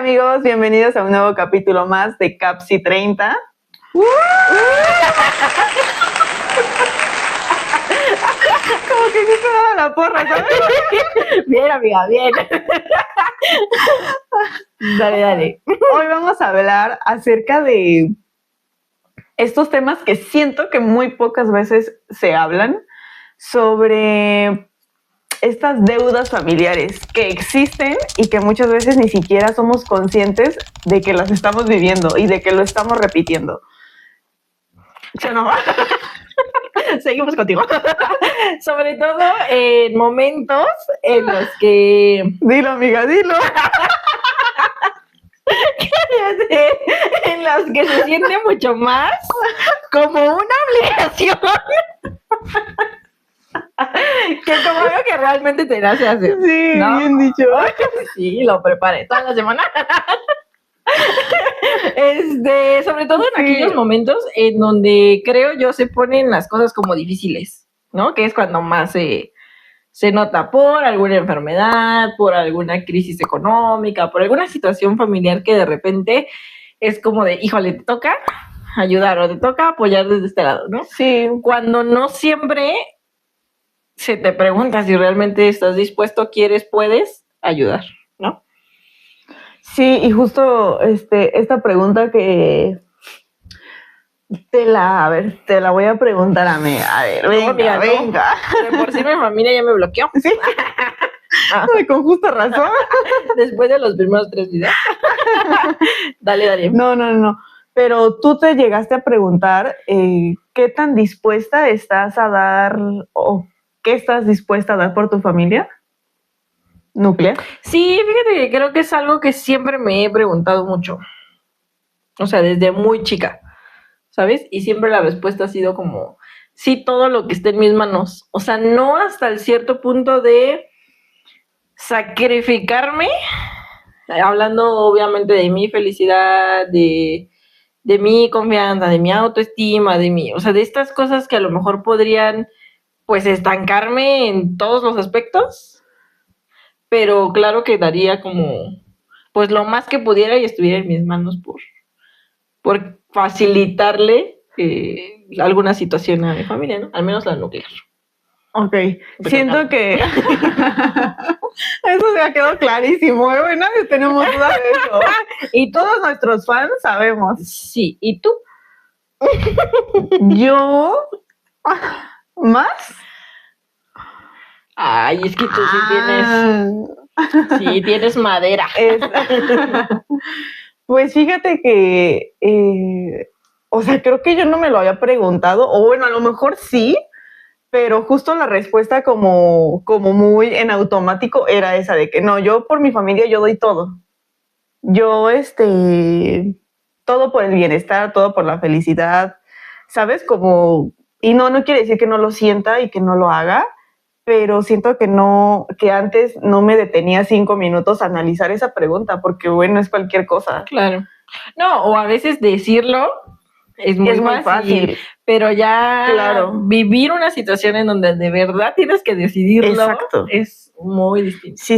amigos, bienvenidos a un nuevo capítulo más de Capsi 30. Como que se daba la porra, ¿sabes? Bien, amiga, bien. Dale. Hoy vamos a hablar acerca de estos temas que siento que muy pocas veces se hablan, sobre estas deudas familiares que existen y que muchas veces ni siquiera somos conscientes de que las estamos viviendo y de que lo estamos repitiendo. ¿Sí o no? Seguimos contigo. Sobre todo en momentos en los que... Dilo, amiga, dilo. En los que se siente mucho más como una obligación que como algo que realmente te nace hacer. Sí, ¿no? bien dicho. Sí, lo preparé toda la semana. Sobre todo en aquellos momentos en donde creo yo se ponen las cosas como difíciles, ¿no? Que es cuando más se nota por alguna enfermedad, por alguna crisis económica, por alguna situación familiar que de repente es como de, híjole, te toca ayudar o te toca apoyar desde este lado, ¿no? Sí. Cuando no siempre se te pregunta si realmente estás dispuesto, quieres, puedes ayudar, ¿no? Sí, y justo esta pregunta que te la voy a preguntar a mí. A ver, venga. De por sí mi familia ya me bloqueó. Sí. Con justa razón. Después de los primeros 3 videos. Dale. No. Pero tú te llegaste a preguntar qué tan dispuesta estás a dar o qué estás dispuesta a dar por tu familia nuclear. Sí, fíjate que creo que es algo que siempre me he preguntado mucho. O sea, desde muy chica, ¿sabes? Y siempre la respuesta ha sido como, sí, todo lo que esté en mis manos. O sea, no hasta el cierto punto de sacrificarme, hablando obviamente de mi felicidad, de mi confianza, de mi autoestima, o sea, de estas cosas que a lo mejor podrían, pues, estancarme en todos los aspectos, pero claro que daría como, pues, lo más que pudiera y estuviera en mis manos por facilitarle alguna situación a mi familia, ¿no? Al menos la nuclear. Ok, siento que eso ya quedó clarísimo, ¿eh? Nadie tenemos duda de eso. Y todos nuestros fans sabemos. Sí, ¿y tú? ¿Yo? ¿Más? Ay, es que tú sí tienes madera. Pues fíjate que, o sea, creo que yo no me lo había preguntado, o bueno, a lo mejor sí, pero justo la respuesta como muy en automático era esa de que no, yo por mi familia yo doy todo. Yo, todo por el bienestar, todo por la felicidad, ¿sabes? Y no quiere decir que no lo sienta y que no lo haga, pero siento que antes no me detenía 5 minutos a analizar esa pregunta, porque bueno, es cualquier cosa. Claro. No, o a veces decirlo es muy fácil, pero ya vivir una situación en donde de verdad tienes que decidirlo. Exacto. Es muy distinto. Sí,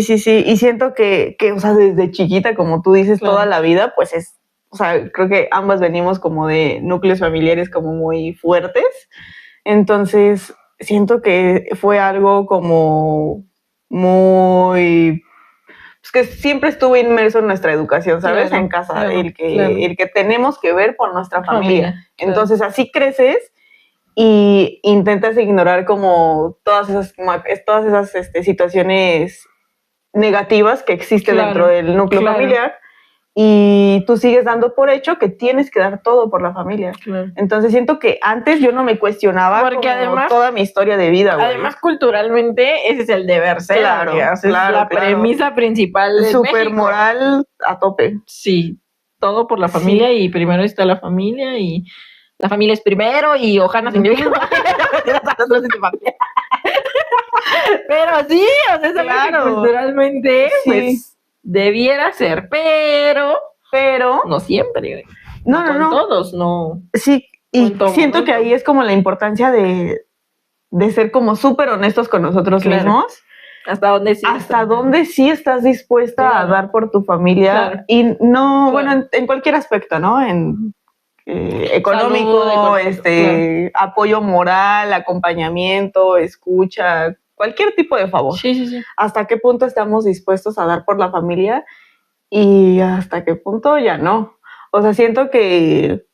y siento que, o sea, desde chiquita, como tú dices, toda la vida, pues o sea, creo que ambas venimos como de núcleos familiares como muy fuertes, entonces siento que fue algo como muy... Pues que siempre estuvo inmerso en nuestra educación, ¿sabes? En casa, el que tenemos que ver por nuestra familia. Entonces así creces y intentas ignorar como todas esas situaciones negativas que existen dentro del núcleo familiar, y tú sigues dando por hecho que tienes que dar todo por la familia. Entonces siento que antes yo no me cuestionaba porque además, toda mi historia de vida. Además, culturalmente, ese es el deber ser. Claro, es la premisa principal de súper moral a tope. Sí, todo por la familia y primero está la familia y la familia es primero y Ojana significa pero sí, o sea, claro, culturalmente pues debiera ser, pero no siempre. No. Todos, no. Sí, y siento que ahí es como la importancia de ser como súper honestos con nosotros mismos ¿Hasta dónde sí? ¿Hasta dónde sí estás dispuesta a dar por tu familia? Claro. Y no, Claro. bueno, en cualquier aspecto, ¿no? En económico, Salud, apoyo moral, acompañamiento, escucha, cualquier tipo de favor. Sí. ¿Hasta qué punto estamos dispuestos a dar por la familia? Y hasta qué punto ya no. O sea, siento que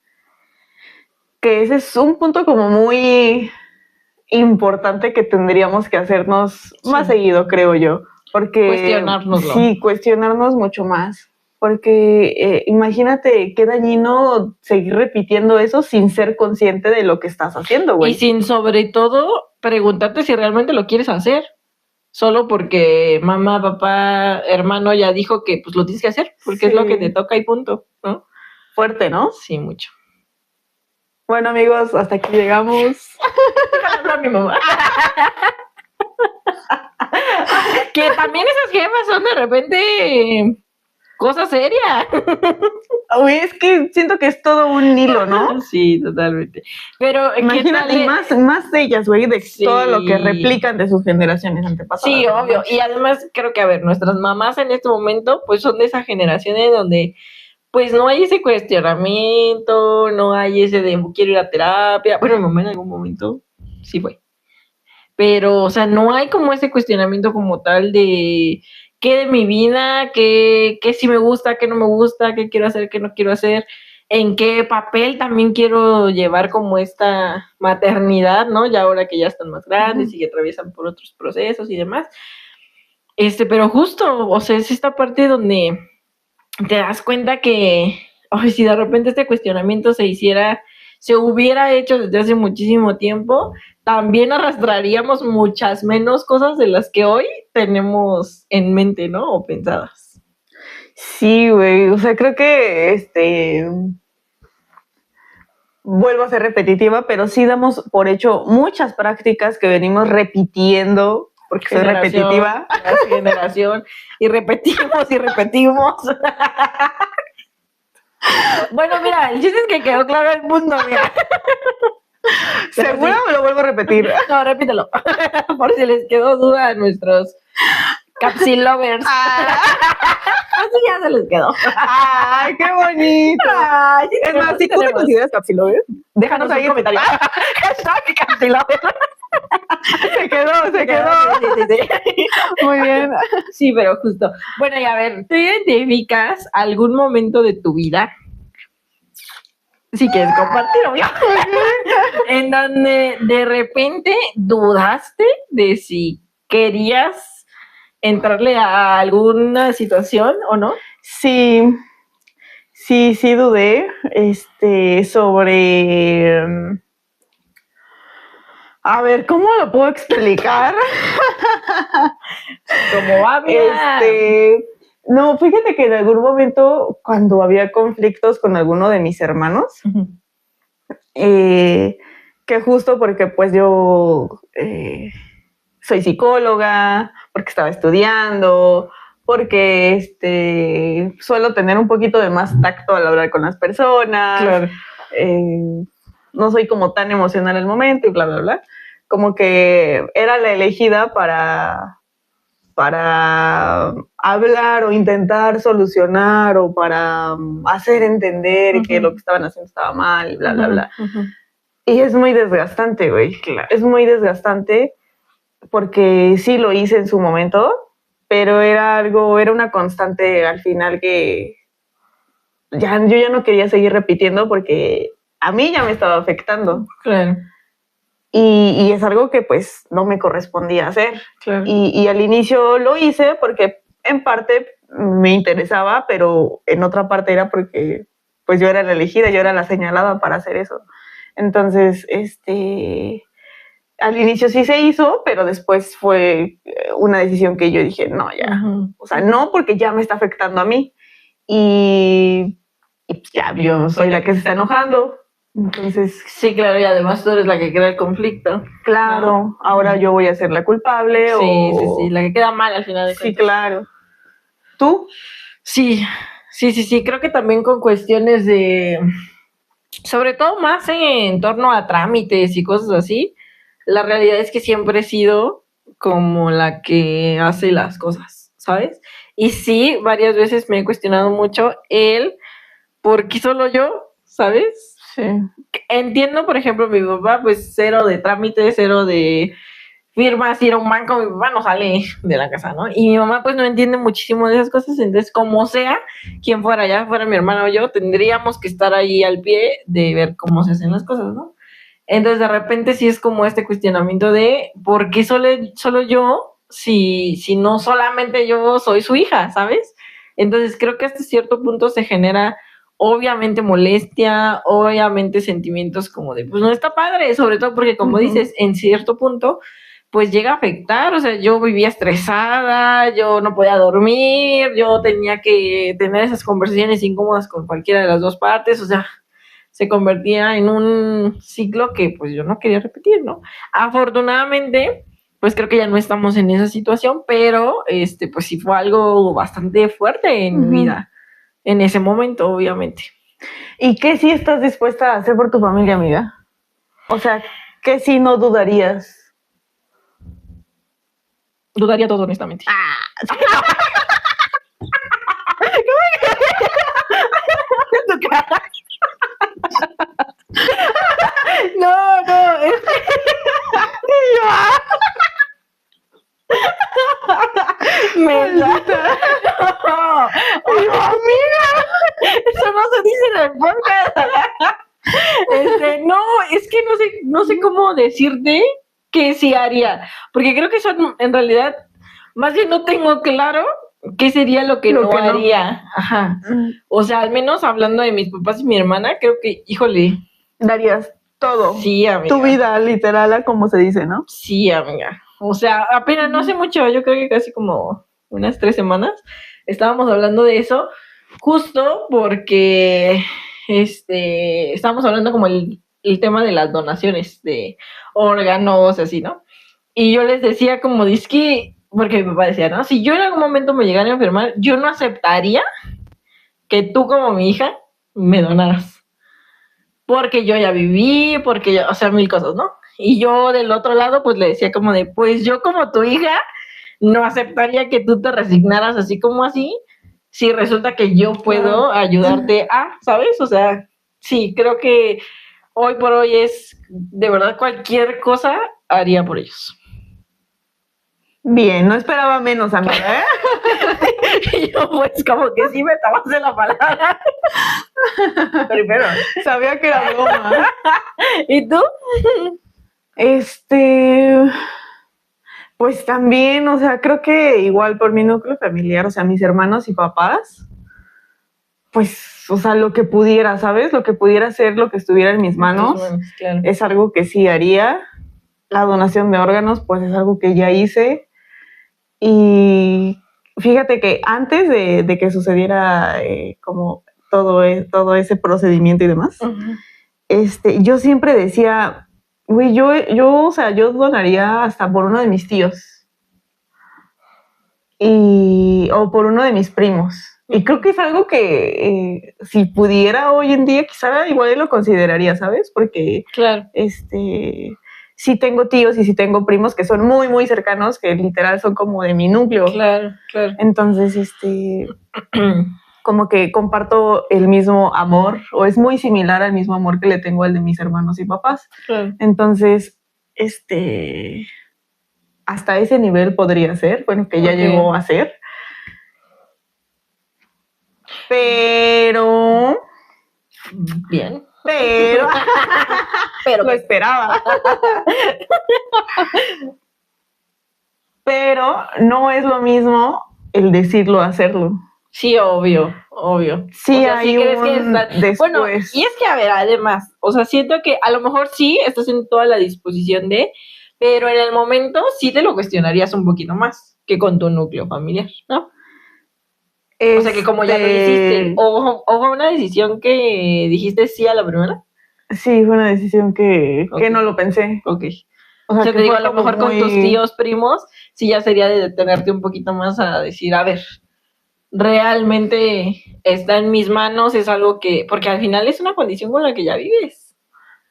ese es un punto como muy importante que tendríamos que hacernos más seguido, creo yo. Porque cuestionárnoslo. Sí, cuestionarnos mucho más. Porque imagínate qué dañino seguir repitiendo eso sin ser consciente de lo que estás haciendo, güey. Y sin, sobre todo, preguntarte si realmente lo quieres hacer. Solo porque mamá, papá, hermano ya dijo que pues lo tienes que hacer, porque es lo que te toca y punto, ¿no? Fuerte, ¿no? Sí, mucho. Bueno, amigos, hasta aquí llegamos. A mi mamá. Que también esas jefas son de repente cosa seria. Uy, es que siento que es todo un hilo, ¿no? Sí, totalmente. Pero imagínate, más de ellas, güey, de todo lo que replican de sus generaciones antepasadas. Sí, obvio. Y además creo que, a ver, nuestras mamás en este momento, pues son de esa generación en donde pues no hay ese cuestionamiento, no hay ese de quiero ir a terapia. Bueno, mi mamá en algún momento sí fue. Pero, o sea, no hay como ese cuestionamiento como tal de qué de mi vida, qué sí me gusta, qué no me gusta, qué quiero hacer, qué no quiero hacer, en qué papel también quiero llevar como esta maternidad, ¿no? Ya ahora que ya están más grandes y que atraviesan por otros procesos y demás. Pero justo, o sea, es esta parte donde te das cuenta que, ay, si de repente este cuestionamiento se hubiera hecho desde hace muchísimo tiempo, también arrastraríamos muchas menos cosas de las que hoy tenemos en mente, ¿no? O pensadas. Sí, güey, o sea, creo que vuelvo a ser repetitiva, pero sí damos por hecho muchas prácticas que venimos repitiendo, porque soy repetitiva. Generación, y repetimos y repetimos. Bueno, mira, el chiste es que quedó claro el mundo, mira. ¿Seguro me lo vuelvo a repetir? No, repítelo. Por si les quedó duda a nuestros capsilovers. Así ya se les quedó. ¡Ay, qué bonito! Ay, sí, es más, si tú te consideras capsilover, déjanos ahí en comentarios. Capsilover. Se quedó. Sí. Muy bien. Sí, pero justo. Bueno, y a ver, ¿tú identificas algún momento de tu vida? Si quieres compartir, obvio. En donde de repente dudaste de si querías entrarle a alguna situación o no. Sí dudé sobre... A ver, ¿cómo lo puedo explicar? Como va, no, fíjate que en algún momento, cuando había conflictos con alguno de mis hermanos, que justo porque pues yo soy psicóloga, porque estaba estudiando, porque suelo tener un poquito de más tacto al hablar con las personas. Claro. No soy como tan emocional en el momento y bla, bla, bla. Como que era la elegida para hablar o intentar solucionar o para hacer entender que lo que estaban haciendo estaba mal, bla, bla, bla. Y es muy desgastante, güey. Claro. Es muy desgastante porque sí lo hice en su momento, pero era una constante al final que yo ya no quería seguir repitiendo porque a mí ya me estaba afectando. Claro. Y es algo que pues no me correspondía hacer. Claro. Y al inicio lo hice porque en parte me interesaba, pero en otra parte era porque pues yo era la elegida, yo era la señalada para hacer eso. Entonces, al inicio sí se hizo, pero después fue una decisión que yo dije, no, ya. O sea, no, porque ya me está afectando a mí. Y ya, yo soy la que se está enojando. Entonces, sí, claro, y además tú eres la que crea el conflicto. Claro, ¿no? Ahora yo voy a ser la culpable. Sí, la que queda mal al final de cuentas. Sí, claro. ¿Tú? Sí, creo que también con cuestiones de, sobre todo más en torno a trámites y cosas así, la realidad es que siempre he sido como la que hace las cosas, ¿sabes? Y sí, varias veces me he cuestionado mucho el por qué solo yo, ¿sabes? Sí. Entiendo, por ejemplo, mi papá, pues cero de trámite, cero de firmas, ir a un banco, mi papá no sale de la casa, ¿no? Y mi mamá pues no entiende muchísimo de esas cosas, entonces como sea, quien fuera, ya fuera mi hermano o yo, tendríamos que estar ahí al pie de ver cómo se hacen las cosas, ¿no? Entonces de repente sí es como este cuestionamiento de ¿por qué solo yo si no solamente yo soy su hija, ¿sabes? Entonces creo que hasta cierto punto se genera obviamente molestia, obviamente sentimientos como de pues no está padre, sobre todo porque como dices, en cierto punto pues llega a afectar, o sea, yo vivía estresada, yo no podía dormir, yo tenía que tener esas conversaciones incómodas con cualquiera de las dos partes, o sea, se convertía en un ciclo que pues yo no quería repetir, ¿no? Afortunadamente, pues creo que ya no estamos en esa situación, pero pues sí fue algo bastante fuerte en mi vida, en ese momento, obviamente. ¿Y qué sí estás dispuesta a hacer por tu familia, amiga? O sea, ¿qué sí no dudarías? Dudaría todo, honestamente. No, no, es eso no se dice en el podcast. No, es que no sé cómo decirte que sí haría, porque creo que son, en realidad, más bien no tengo claro qué sería lo que no haría. Ajá. O sea, al menos hablando de mis papás y mi hermana, creo que, híjole. Darías todo. Sí, amiga. Tu vida, literal, a como se dice, ¿no? Sí, amiga. O sea, apenas no hace mucho, yo creo que casi como unas 3 semanas, estábamos hablando de eso, justo porque estábamos hablando como el tema de las donaciones de órganos, así, ¿no? Y yo les decía como, que porque mi papá decía, ¿no? Si yo en algún momento me llegara a enfermar, yo no aceptaría que tú como mi hija me donaras. Porque yo ya viví, porque yo, o sea, mil cosas, ¿no? Y yo del otro lado, pues le decía como de, pues yo como tu hija, no aceptaría que tú te resignaras así como así, si resulta que yo puedo ayudarte a, ¿sabes? O sea, sí, creo que hoy por hoy es, de verdad, cualquier cosa haría por ellos. Bien, no esperaba menos, amiga, ¿eh? Y yo, pues, como que sí me tomaste la palabra. Primero. Sabía que era broma. ¿Y tú? Pues también, o sea, creo que igual por mi núcleo familiar, o sea, mis hermanos y papás, pues, o sea, lo que pudiera, ¿sabes? Lo que pudiera hacer, lo que estuviera en mis manos, claro. es algo que sí haría. La donación de órganos, pues es algo que ya hice. Y fíjate que antes de que sucediera como todo ese procedimiento y demás, yo siempre decía, güey, o sea, yo donaría hasta por uno de mis tíos. O por uno de mis primos. Y creo que es algo que si pudiera hoy en día, quizá igual lo consideraría, ¿sabes? Porque claro. Sí tengo tíos y sí tengo primos que son muy, muy cercanos, que literal son como de mi núcleo. Claro, claro. Entonces, como que comparto el mismo amor, o es muy similar al mismo amor que le tengo al de mis hermanos y papás. Claro. Entonces, hasta ese nivel podría ser, bueno, que ya llegó a ser. Pero... Bien. Pero lo esperaba. Pero no es lo mismo el decirlo, hacerlo. Sí, obvio. Sí, o sea, hay después. Bueno, y es que, a ver, además, o sea, siento que a lo mejor sí estás en toda la disposición de, pero en el momento sí te lo cuestionarías un poquito más que con tu núcleo familiar, ¿no? O sea, que como ya lo hiciste, o fue una decisión que dijiste sí a la primera. Sí, fue una decisión que no lo pensé. Ok. O sea, te digo, a lo mejor con tus tíos, primos, sí ya sería de detenerte un poquito más a decir, a ver, realmente está en mis manos, es algo que, porque al final es una condición con la que ya vives.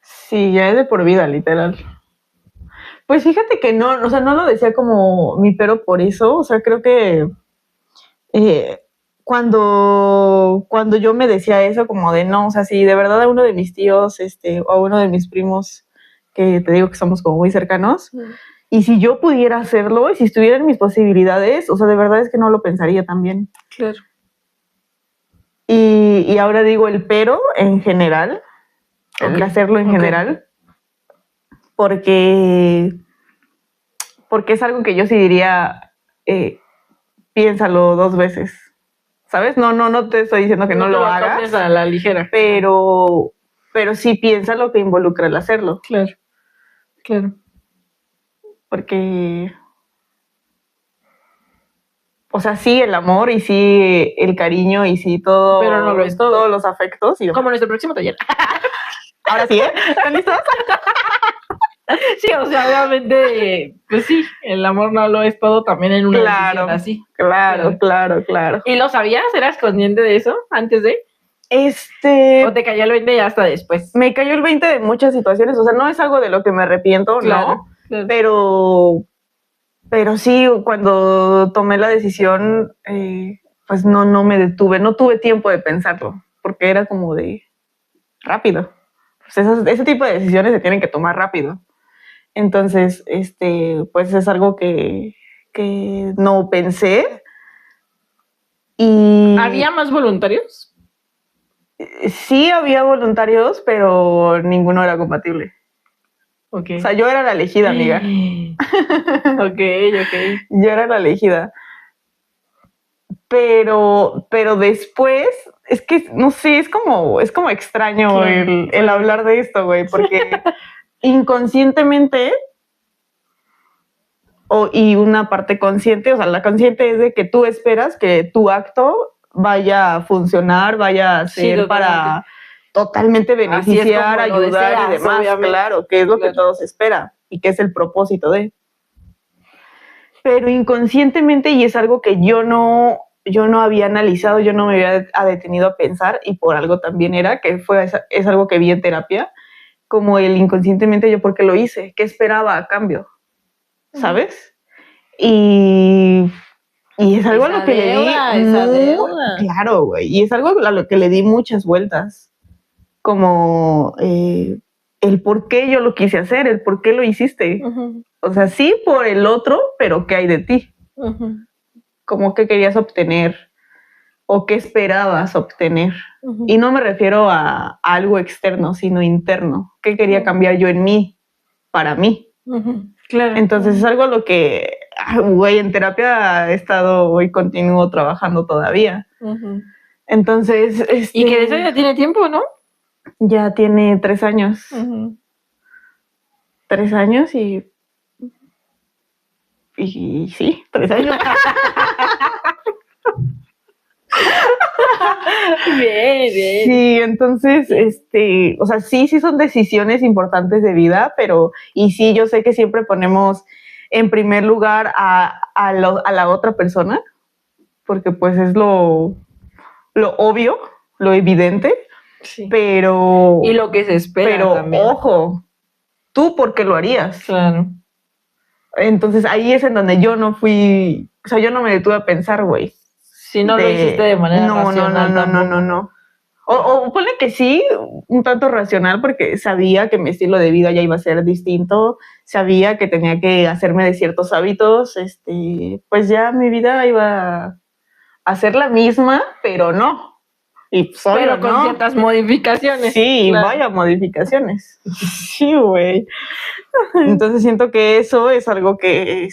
Sí, ya es de por vida, literal. Pues fíjate que no, o sea, no lo decía como mi pero por eso, o sea, creo que cuando yo me decía eso como de no, o sea, si de verdad a uno de mis tíos, o a uno de mis primos, que te digo que somos como muy cercanos, y si yo pudiera hacerlo, y si estuviera en mis posibilidades, o sea, de verdad es que no lo pensaría también. Claro. Y ahora digo el pero en general, el hacerlo en general, porque es algo que yo sí diría, piénsalo 2 veces, ¿sabes? No te estoy diciendo que no lo hagas. A la ligera. Pero sí piensa lo que involucra el hacerlo. Claro. Porque, o sea, sí el amor y sí el cariño y sí todo. Pero no lo es todo. Todos los afectos. Y como nuestro próximo taller. Ahora sí, ¿están listos? Sí, o sea, obviamente, pues sí, el amor no lo es todo también en una decisión así. Claro. ¿Y lo sabías? ¿Eras consciente de eso antes de? ¿O te cayó el 20 ya hasta después? Me cayó el 20 de muchas situaciones, o sea, no es algo de lo que me arrepiento, claro. Pero sí, cuando tomé la decisión, pues no me detuve, no tuve tiempo de pensarlo, porque era como de rápido. Pues ese tipo de decisiones se tienen que tomar rápido. Entonces, pues es algo que no pensé. Y ¿había más voluntarios? Sí había voluntarios, pero ninguno era compatible. Okay. O sea, yo era la elegida, amiga. Ok. Yo era la elegida. Pero después, es que, no sé, es como extraño el hablar de esto, güey, porque inconscientemente, y una parte consciente, o sea, la consciente es de que tú esperas que tu acto vaya a funcionar, vaya a ser para totalmente beneficiar, ayudar deseas, y demás, obviamente. Claro, que es lo que todos esperan y que es el propósito de. Pero inconscientemente, y es algo que yo no había analizado, yo no me había detenido a pensar, y por algo también es algo que vi en terapia, como el inconscientemente yo, ¿por qué lo hice? ¿Qué esperaba a cambio? ¿Sabes? Y es algo a lo que le di claro, güey, y es algo a lo que le di muchas vueltas, como el por qué yo lo quise hacer, el por qué lo hiciste. O sea, sí por el otro, pero ¿qué hay de ti? ¿Cómo que querías obtener o qué esperabas obtener? Y no me refiero a algo externo, sino interno. ¿Qué quería cambiar yo en mí, para mí? Claro. Entonces es algo a lo que, güey, en terapia he estado y continúo trabajando todavía. Entonces, y que de eso ya tiene tiempo, ¿no? Ya tiene 3 años. 3 años y sí, 3 años. Bien. Sí, entonces, o sea, sí son decisiones importantes de vida, pero, y sí, yo sé que siempre ponemos en primer lugar a la otra persona, porque pues es lo obvio, lo evidente, sí. Pero... y lo que se espera pero, también. Ojo, ¿tú por qué lo harías? Claro. Entonces ahí es en donde yo no fui, o sea, yo no me detuve a pensar, güey. Si no lo hiciste de manera racional. No. O ponle que sí, un tanto racional, porque sabía que mi estilo de vida ya iba a ser distinto, sabía que tenía que hacerme de ciertos hábitos, pues ya mi vida iba a ser la misma, pero no. Y solo, pero con ciertas modificaciones. Sí, claro. Vaya modificaciones. Sí, güey. Entonces siento que eso es algo que,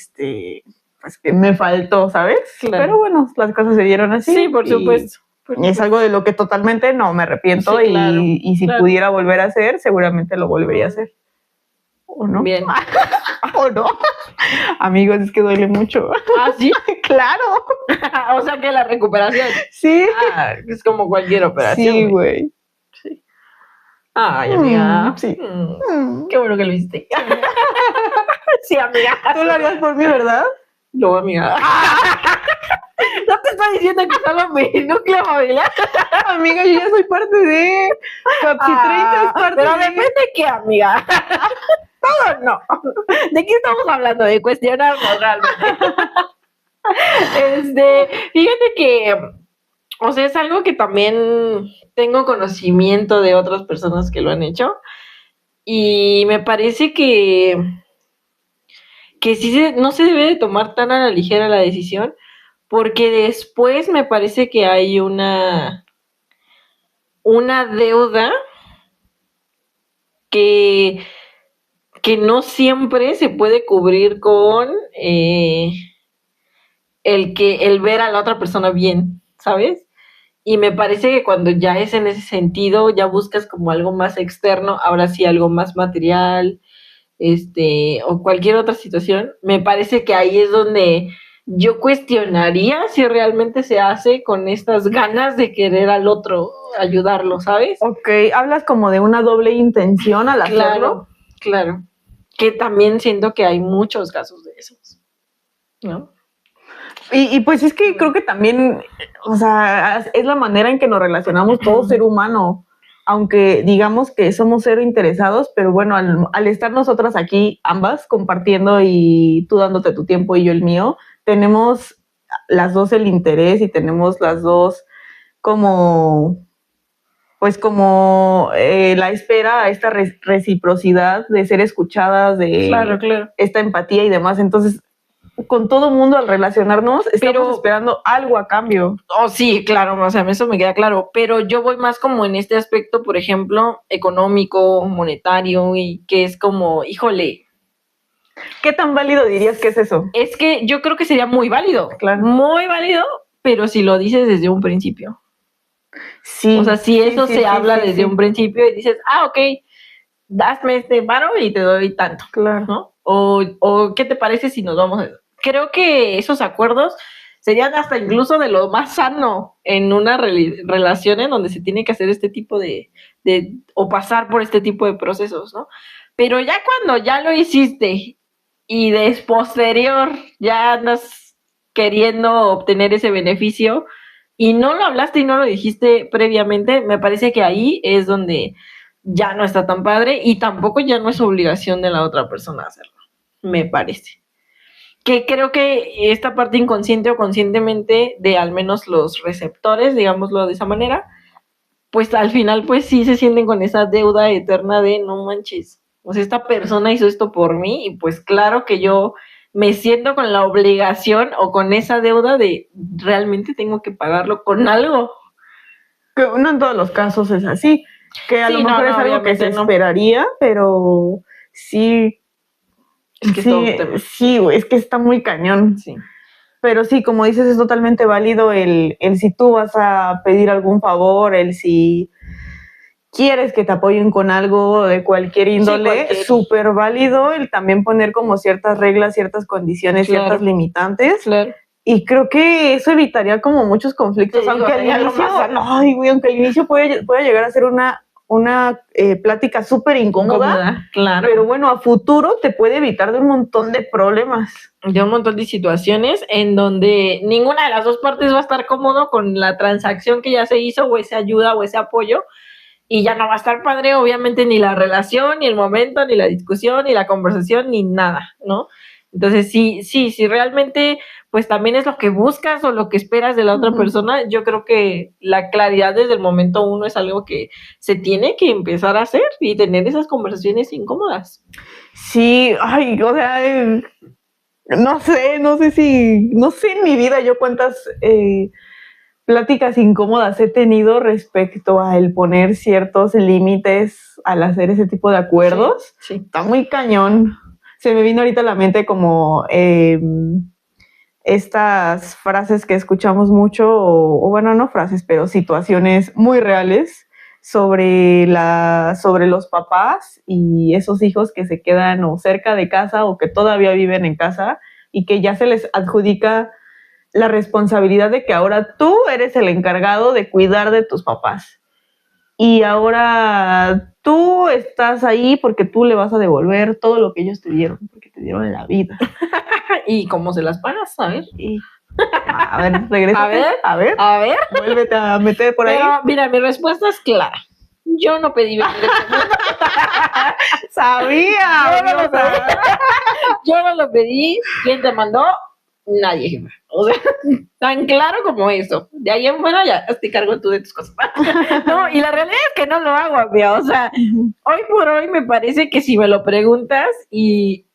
pues que me faltó, ¿sabes? Claro. Pero bueno, las cosas se dieron así. Sí, por supuesto. Y es algo de lo que totalmente no me arrepiento, sí, claro, y si pudiera volver a hacer, seguramente lo volvería a hacer. ¿O no? Bien. ¿O no? Amigos, es que duele mucho. ¿Ah, sí? Claro. O sea que la recuperación. Sí. Es como cualquier operación. Sí, güey. Sí. Ay, amiga. Sí. Qué bueno que lo hiciste. Sí, amiga. Tú lo harías por mí, ¿verdad? No, amiga. No te estoy diciendo que solo mi núcleo familiar. Amiga, yo ya soy parte de Capsi 30 es parte pero de... depende de qué, amiga. todo no. ¿De qué estamos hablando? De cuestionarnos realmente. Fíjate que, o sea, es algo que también tengo conocimiento de otras personas que lo han hecho y me parece que sí no se debe de tomar tan a la ligera la decisión, porque después me parece que hay una deuda que no siempre se puede cubrir con el ver a la otra persona bien, ¿sabes? Y me parece que cuando ya es en ese sentido, ya buscas como algo más externo, ahora sí algo más material, o cualquier otra situación, me parece que ahí es donde yo cuestionaría si realmente se hace con estas ganas de querer al otro ayudarlo, ¿sabes? Ok, hablas como de una doble intención al hacerlo. Claro, que también siento que hay muchos casos de esos, ¿no? Y pues es que creo que también, o sea, es la manera en que nos relacionamos todo ser humano, aunque digamos que somos cero interesados, pero bueno, al estar nosotras aquí ambas compartiendo y tú dándote tu tiempo y yo el mío, tenemos las dos el interés y tenemos las dos como, pues como la espera a esta reciprocidad de ser escuchadas, de Claro. esta empatía y demás. Entonces, con todo mundo al relacionarnos, estamos esperando algo a cambio. Oh, sí, claro, o sea, eso me queda claro, pero yo voy más como en este aspecto, por ejemplo, económico, monetario, y que es como, híjole. ¿Qué tan válido dirías que es eso? Es que yo creo que sería muy válido, claro. Muy válido, pero si lo dices desde un principio. Sí. O sea, si eso se habla desde un principio y dices, ok, dame este paro y te doy tanto. Claro. ¿No? O ¿qué te parece si nos vamos a eso? Creo que esos acuerdos serían hasta incluso de lo más sano en una relación en donde se tiene que hacer este tipo de o pasar por este tipo de procesos, ¿no? Pero ya cuando ya lo hiciste y posterior ya andas queriendo obtener ese beneficio y no lo hablaste y no lo dijiste previamente, me parece que ahí es donde ya no está tan padre y tampoco ya no es obligación de la otra persona hacerlo, me parece. Que creo que esta parte inconsciente o conscientemente de al menos los receptores, digámoslo de esa manera, pues al final pues sí se sienten con esa deuda eterna de no manches, o sea, esta persona hizo esto por mí y pues claro que yo me siento con la obligación o con esa deuda de realmente tengo que pagarlo con algo. Que no en todos los casos es así, que a lo mejor es algo que se esperaría, pero sí. Es que sí, es que está muy cañón. Sí. Pero sí, como dices, es totalmente válido el si tú vas a pedir algún favor, el si quieres que te apoyen con algo de cualquier índole, súper válido el también poner como ciertas reglas, ciertas condiciones, ciertas limitantes. Claro. Y creo que eso evitaría como muchos conflictos, aunque al inicio puede llegar a ser una plática súper incómoda, claro. Pero bueno, a futuro te puede evitar de un montón de problemas. De un montón de situaciones en donde ninguna de las dos partes va a estar cómodo con la transacción que ya se hizo o esa ayuda o ese apoyo y ya no va a estar padre, obviamente, ni la relación, ni el momento, ni la discusión, ni la conversación, ni nada, ¿no? Entonces, si realmente, pues también es lo que buscas o lo que esperas de la otra persona, yo creo que la claridad desde el momento uno es algo que se tiene que empezar a hacer y tener esas conversaciones incómodas. Sí, ay, o sea, no sé en mi vida yo cuántas pláticas incómodas he tenido respecto a el poner ciertos límites al hacer ese tipo de acuerdos. Sí. Está muy cañón. Se me vino ahorita a la mente como estas frases que escuchamos mucho, o bueno, no frases, pero situaciones muy reales sobre los papás y esos hijos que se quedan o cerca de casa o que todavía viven en casa y que ya se les adjudica la responsabilidad de que ahora tú eres el encargado de cuidar de tus papás. Y ahora tú estás ahí porque tú le vas a devolver todo lo que ellos te dieron, porque te dieron la vida. ¿Y cómo se las pagas? A ver. A ver, regresa. A ver. Vuélvete a meter por ahí. Pero, mira, mi respuesta es clara. Yo no pedí venir a este mundo. Sabía. Yo no lo pedí. ¿Quién te mandó? Nadie, jefa. O sea, tan claro como eso. De ahí en fuera ya te cargo tú de tus cosas. No, y la realidad es que no lo hago, amiga. O sea, hoy por hoy me parece que si me lo preguntas y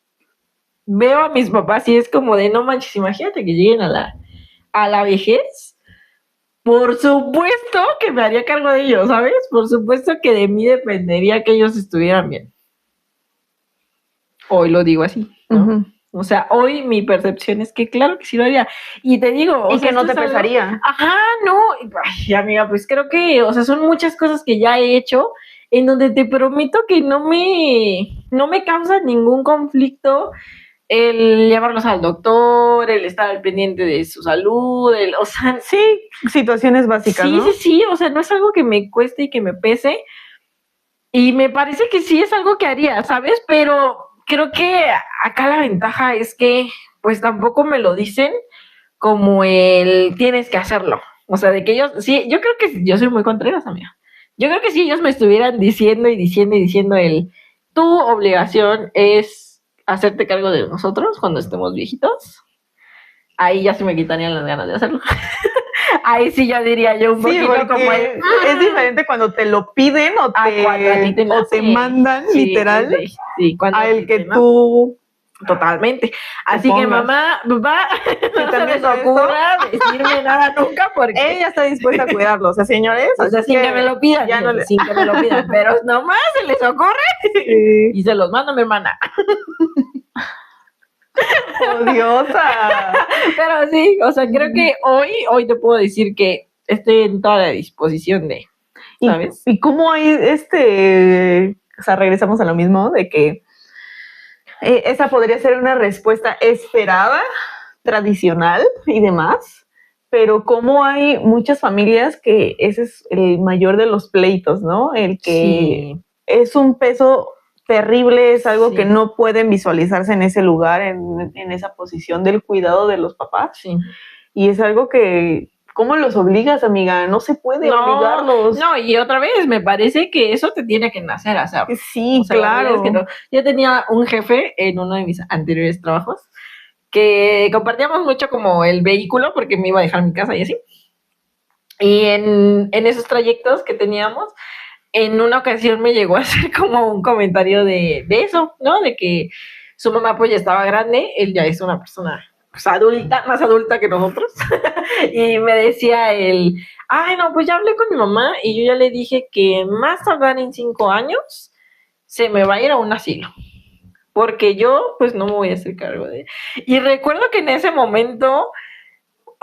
veo a mis papás y es como de no manches, imagínate que lleguen a la vejez. Por supuesto que me haría cargo de ellos, ¿sabes? Por supuesto que de mí dependería que ellos estuvieran bien. Hoy lo digo así, ¿no? Uh-huh. O sea, hoy mi percepción es que claro que sí lo haría. Y te digo... Y que no te pesaría. Ajá, no. Ay, amiga, pues creo que, o sea, son muchas cosas que ya he hecho en donde te prometo que no me causa ningún conflicto el llevarlos al doctor, el estar al pendiente de su salud, o sea... Sí, situaciones básicas, sí, ¿no? Sí, o sea, no es algo que me cueste y que me pese. Y me parece que sí es algo que haría, ¿sabes? Pero creo que acá la ventaja es que pues tampoco me lo dicen como el tienes que hacerlo. O sea, de que ellos, sí, yo creo que yo soy muy contreras, amiga. Yo creo que si ellos me estuvieran diciendo tu obligación es hacerte cargo de nosotros cuando estemos viejitos, ahí ya se me quitarían las ganas de hacerlo. Ahí sí ya diría yo un poquito como es diferente cuando te lo piden o te mandan, sí, literal, sí, a el que tú totalmente. Así que mamá, papá, no se les ocurra decirme nada nunca porque ella está dispuesta a cuidarlos, o sea, señores. O sea, sin que me lo pidan, ya no sin que me lo pidan, pero nomás se les ocurre, sí, y se los mando a mi hermana. Odiosa. Pero sí, o sea, creo que hoy te puedo decir que estoy en toda la disposición de, ¿sabes? ¿Y cómo hay o sea, regresamos a lo mismo de que esa podría ser una respuesta esperada, tradicional y demás, pero cómo hay muchas familias que ese es el mayor de los pleitos, ¿no? El que sí, es un peso terrible, es algo que no pueden visualizarse en ese lugar, en esa posición del cuidado de los papás. Sí. Y es algo que, ¿cómo los obligas, amiga? No se puede obligarlos. No, y otra vez, me parece que eso te tiene que nacer, o sea. Sí, o sea, claro. Es que no. Yo tenía un jefe en uno de mis anteriores trabajos que compartíamos mucho como el vehículo porque me iba a dejar mi casa y así. Y en esos trayectos que teníamos, en una ocasión me llegó a hacer como un comentario de eso, ¿no? De que su mamá pues ya estaba grande, él ya es una persona pues adulta, más adulta que nosotros, y me decía ay no, pues ya hablé con mi mamá y yo ya le dije que más tardar en 5 años se me va a ir a un asilo, porque yo pues no me voy a hacer cargo de... Y recuerdo que en ese momento...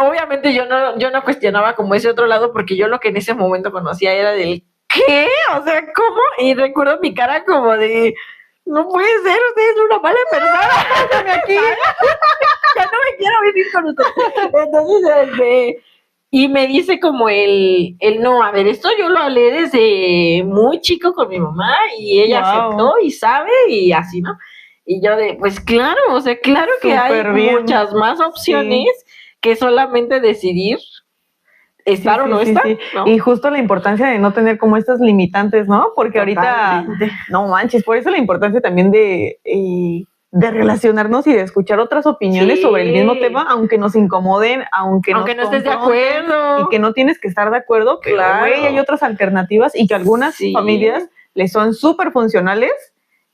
Obviamente yo no cuestionaba como ese otro lado, porque yo lo que en ese momento conocía era del ¿qué? O sea, ¿cómo? Y recuerdo mi cara como de no puede ser, usted es una mala persona. Aquí. Ya no me quiero vivir con usted. Entonces, y me dice como el no, a ver, esto yo lo hablé desde muy chico con mi mamá y ella aceptó y sabe y así, ¿no? Y yo pues claro, o sea, claro que hay muchas más opciones. Sí. Que solamente decidir estar o no estar, ¿no? Y justo la importancia de no tener como estas limitantes, ¿no? Porque totalmente. Ahorita, no manches, por eso la importancia también de relacionarnos y de escuchar otras opiniones sobre el mismo tema, aunque nos incomoden, aunque no estés de acuerdo. Y que no tienes que estar de acuerdo, que claro, hay otras alternativas y que algunas familias les son súper funcionales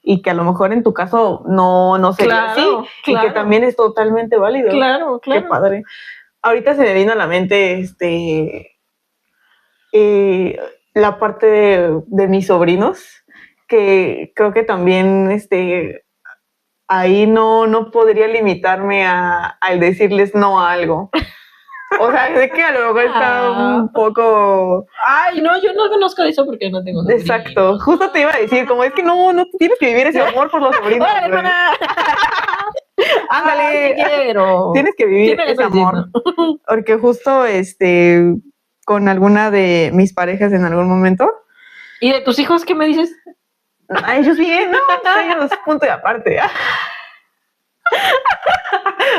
y que a lo mejor en tu caso no sería así, y que también es totalmente válido. Claro. Qué padre. Ahorita se me vino a la mente la parte de mis sobrinos, que creo que también ahí no podría limitarme al decirles no a algo. O sea, sé que a lo mejor está un poco... Ay, no, yo no conozco eso porque no tengo sobrinos. Exacto, justo te iba a decir, como es que no tienes que vivir ese amor por los sobrinos. ¡Hola, hermana! Ándale, tienes que vivir ese amor. Porque justo con alguna de mis parejas en algún momento. ¿Y de tus hijos qué me dices? A ellos bien, no, ellos punto y aparte.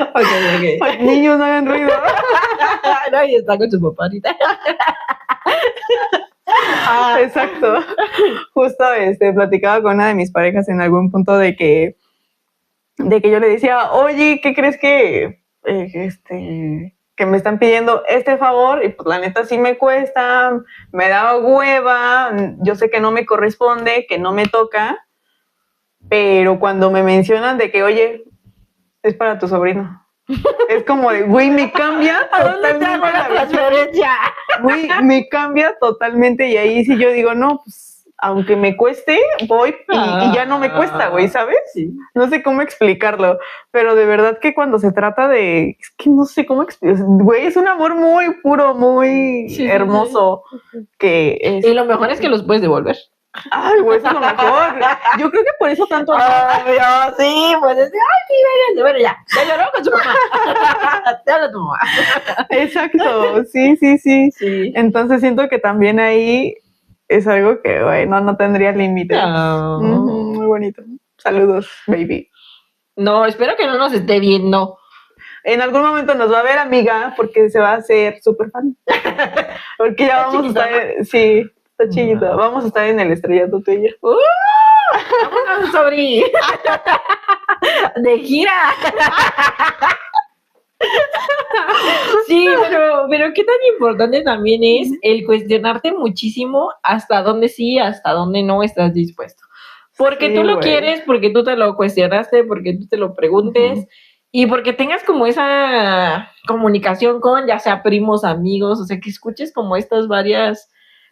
Okay. Ay, niños, no hagan ruido. No, y está con su papá ahorita. Exacto. Justo platicaba con una de mis parejas en algún punto de que yo le decía, oye, ¿qué crees que me están pidiendo este favor? Y pues la neta sí me cuesta, me da hueva, yo sé que no me corresponde, que no me toca, pero cuando me mencionan de que, oye, es para tu sobrino, es como de, güey, me cambia totalmente la transferencia. Güey, me cambia totalmente y ahí sí yo digo, no, pues aunque me cueste, voy y ya no me cuesta, güey, ¿sabes? Sí. No sé cómo explicarlo, pero de verdad que cuando se trata de, es que no sé cómo explicarlo, güey, es un amor muy puro, muy hermoso. Sí. Que y lo mejor es que los puedes devolver. Ay, güey, eso es lo mejor. Yo creo que por eso tanto amor. Sí, pues decir, ay, sí, vénganse, bueno, ya lloró con su mamá. Te habla tu mamá. Exacto, sí. Entonces siento que también ahí es algo que, güey, no tendría límites. No. Muy bonito. Saludos, baby. No, espero que no nos esté viendo. En algún momento nos va a ver, amiga, porque se va a hacer súper fan. Porque ya vamos a estar, sí. Está chiquito. Vamos a estar en el estrellato tú y yo. ¡Vámonos, sobrí! ¡De gira! Sí, pero qué tan importante también es el cuestionarte muchísimo hasta dónde sí, hasta dónde no estás dispuesto. Porque tú lo quieres, porque tú te lo cuestionaste, porque tú te lo preguntes y porque tengas como esa comunicación con ya sea primos, amigos, o sea, que escuches como estas varias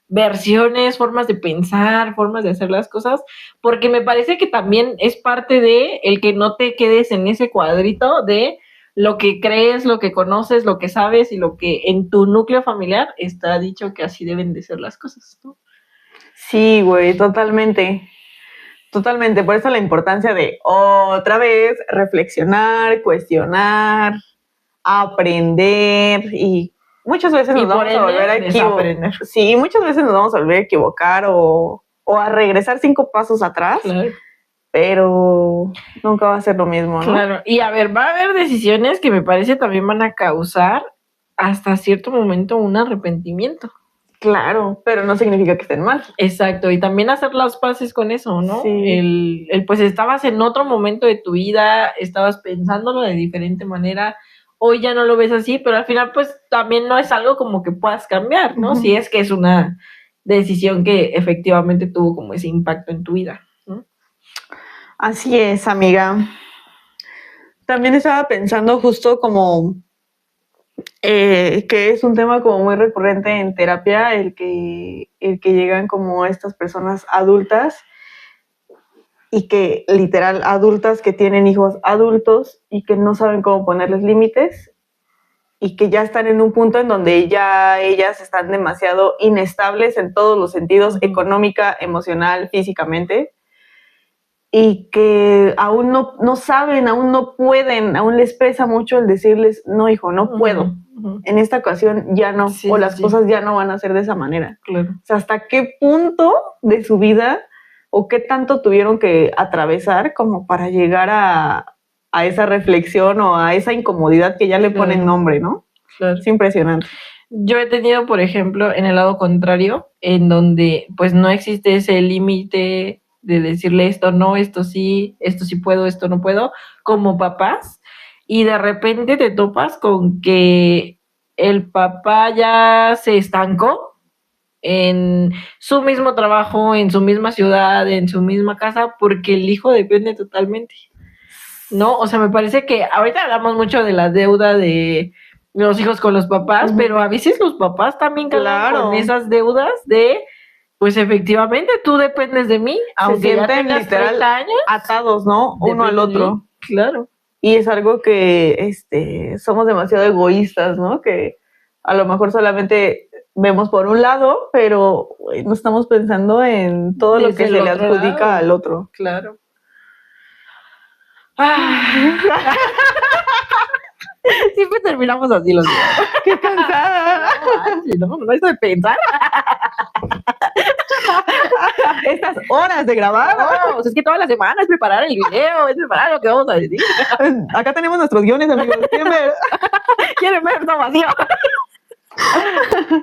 versiones, formas de pensar, formas de hacer las cosas, porque me parece que también es parte de el que no te quedes en ese cuadrito de lo que crees, lo que conoces, lo que sabes y lo que en tu núcleo familiar está dicho que así deben de ser las cosas, ¿no? Sí, güey, totalmente. Totalmente, por eso la importancia de otra vez reflexionar, cuestionar, aprender y muchas veces nos vamos a volver a equivocar. Sí, muchas veces nos vamos a volver a equivocar o a regresar 5 pasos atrás. Claro. Pero nunca va a ser lo mismo, ¿no? Claro, y a ver, va a haber decisiones que me parece también van a causar hasta cierto momento un arrepentimiento. Claro, pero no significa que estén mal. Exacto, y también hacer las paces con eso, ¿no? Sí. El pues estabas en otro momento de tu vida, estabas pensándolo de diferente manera, hoy ya no lo ves así, pero al final pues también no es algo como que puedas cambiar, ¿no? Si es que es una decisión que efectivamente tuvo como ese impacto en tu vida, ¿no? Así es, amiga. También estaba pensando justo como que es un tema como muy recurrente en terapia, el que llegan como estas personas adultas y que literal adultas que tienen hijos adultos y que no saben cómo ponerles límites y que ya están en un punto en donde ya ellas están demasiado inestables en todos los sentidos, económica, emocional, físicamente, y que aún no saben, aún no pueden, aún les pesa mucho el decirles, no, hijo, no puedo. En esta ocasión ya no, sí, o las cosas ya no van a ser de esa manera. Claro. O sea, ¿hasta qué punto de su vida o qué tanto tuvieron que atravesar como para llegar a esa reflexión o a esa incomodidad que ya le ponen nombre, ¿no? Claro. Es impresionante. Yo he tenido, por ejemplo, en el lado contrario, en donde pues no existe ese límite de decirle esto no, esto sí puedo, esto no puedo, como papás, y de repente te topas con que el papá ya se estancó en su mismo trabajo, en su misma ciudad, en su misma casa, porque el hijo depende totalmente, ¿no? O sea, me parece que ahorita hablamos mucho de la deuda de los hijos con los papás, pero a veces los papás también cargan con esas deudas de pues efectivamente tú dependes de mí, aunque ya tengas 30 años, atados, ¿no? Uno al otro. Claro. Y es algo que somos demasiado egoístas, ¿no? Que a lo mejor solamente vemos por un lado, pero no estamos pensando en todo lo que se le adjudica al otro. Claro. Siempre terminamos así los días. ¡Qué cansada! No esto de pensar. Estas horas de grabar. No, es que toda la semana es preparar el video, es preparar lo que vamos a decir. Acá tenemos nuestros guiones, amigos. ¿Quieren ver? ¿Quieren ver todo vacío?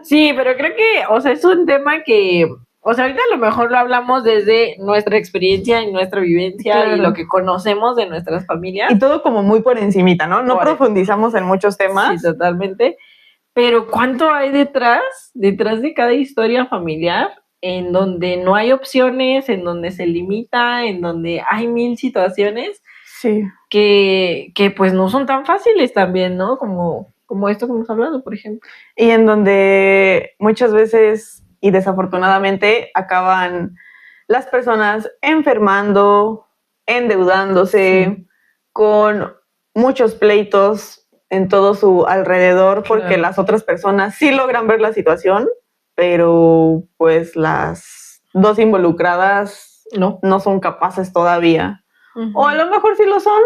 Sí, pero creo que, o sea, es un tema que O sea, ahorita a lo mejor lo hablamos desde nuestra experiencia y nuestra vivencia Claro. y lo que conocemos de nuestras familias. Y todo como muy por encimita, ¿no? No Por- profundizamos en muchos temas. Sí, totalmente. Pero ¿cuánto hay detrás de cada historia familiar en donde no hay opciones, en donde se limita, en donde hay mil situaciones Sí. que pues no son tan fáciles también, ¿no? Como esto que hemos hablado, por ejemplo. Y en donde muchas veces y desafortunadamente acaban las personas enfermando, endeudándose, Sí. con muchos pleitos en todo su alrededor, porque Claro. las otras personas sí logran ver la situación, pero pues las dos involucradas no son capaces todavía. O a lo mejor sí lo son,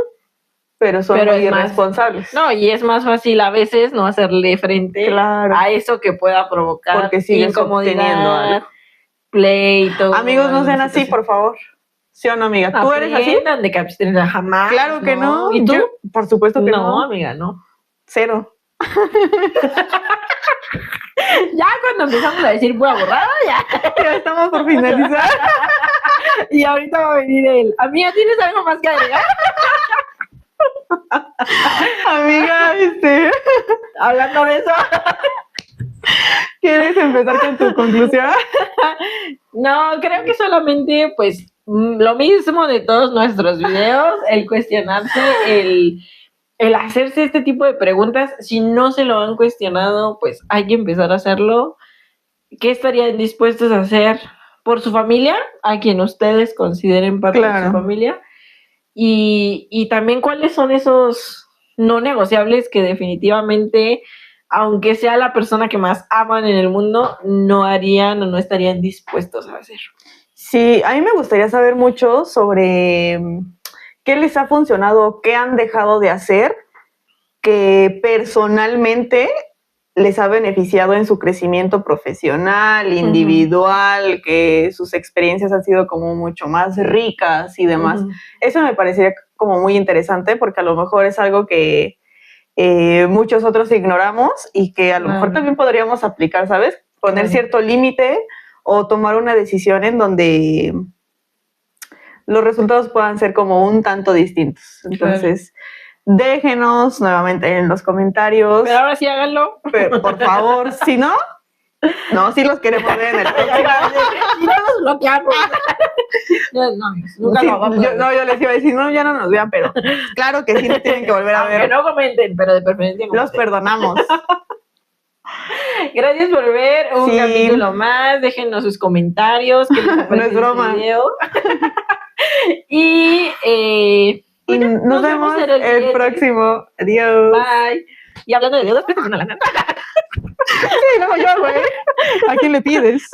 pero son Pero muy es más- irresponsables. No, y es más fácil a veces no hacerle frente Claro. a eso que pueda provocar Porque sigues obteniendo incomodidad, algo. pleito. Amigos, no sean alguna así, situación. por favor. ¿Sí o no, amiga? ¿Tú eres así? Aprendan de capitalismo, jamás. Claro que no. ¿Y tú? Yo, por supuesto que no. Amiga, no. Cero. Ya cuando empezamos a decir pura borrada, ya. Ya estamos por finalizar. Y ahorita va a venir él. Amiga, ¿tienes algo más que agregar? Amiga, Hablando de eso. ¿quieres empezar con tu conclusión? No, creo que solamente, pues, lo mismo de todos nuestros videos, el cuestionarse, el hacerse este tipo de preguntas. Si no se lo han cuestionado, pues hay que empezar a hacerlo. ¿Qué estarían dispuestos a hacer por su familia? A quien ustedes consideren parte de Claro. su familia. Y también cuáles son esos no negociables que definitivamente, aunque sea la persona que más aman en el mundo, no harían o no estarían dispuestos a hacer. Sí, a mí me gustaría saber mucho sobre qué les ha funcionado, qué han dejado de hacer, que personalmente les ha beneficiado en su crecimiento profesional, individual, que sus experiencias han sido como mucho más ricas y demás. Eso me parecería como muy interesante porque a lo mejor es algo que muchos otros ignoramos y que a lo mejor también podríamos aplicar, ¿sabes? Poner cierto límite o tomar una decisión en donde los resultados puedan ser como un tanto distintos. Entonces, déjenos nuevamente en los comentarios. Pero ahora sí háganlo. Pero, por favor, si no, sí los queremos ver en el próximo. Si no nos bloqueamos. Nunca Sí, lo vamos a ver. yo les iba a decir, no, ya no nos vean, pero claro que sí nos tienen que volver a Aunque ver. no comenten, pero de preferencia Los perdonamos. Gracias por ver un capítulo más. Déjenos sus comentarios. ¿Qué les parece No es broma. este video? Y Y nos vemos en el el siguiente. próximo. Adiós. Bye. Y hablando de deudas, préstame una lana. Sí, no, yo, güey. ¿A quién le pides?